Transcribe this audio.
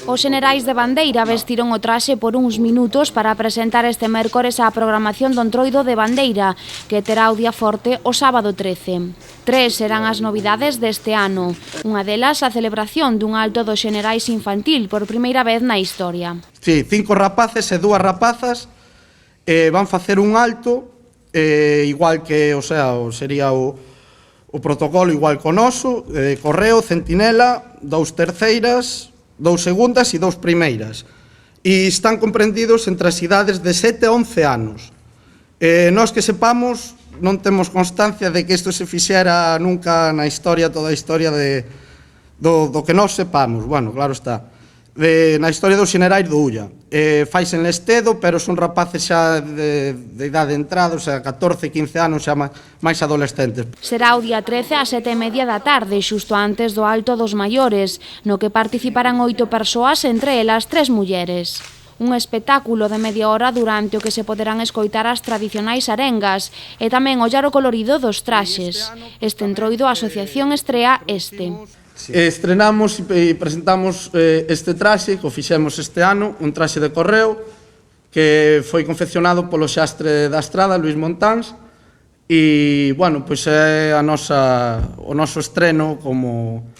Os xenerais de bandeira vestiron o traxe por uns minutos para presentar este mércores a programación do Entroido de Bandeira, que terá o día forte o sábado 13. 3 serán as novidades deste ano. Unha delas a celebración dun alto dos xenerais infantil por primeira vez na historia. Sí, 5 rapaces e 2 rapazas van facer un alto, igual que, sería o protocolo igual co noso, correo, centinela, 2 terceiras, 2 segundas e 2 primeiras. E están comprendidos entre as idades de 7 a 11 anos. Nós que sepamos, non temos constancia de que isto se fixera nunca na historia, toda a historia do que nós sepamos. Bueno, claro está. Na historia dos xenerais do Ulla. Faise en Lestedo, pero son rapaces xa de idade de entrada, 14, 15 anos, xa máis adolescentes. Será o día 13 ás 7:30 da tarde, xusto antes do Alto dos Maiores, no que participarán 8 persoas, entre elas 3 mulleres. Un espectáculo de media hora durante o que se poderán escoitar as tradicionais arengas e tamén ollar o colorido dos traxes. Este Entroido, a asociación estrea este. Estrenamos e presentamos este traxe que o fixemos este ano, un traxe de correo que foi confeccionado polo xastre da Estrada, Luis Montáns, e, bueno, pois é o noso estreno como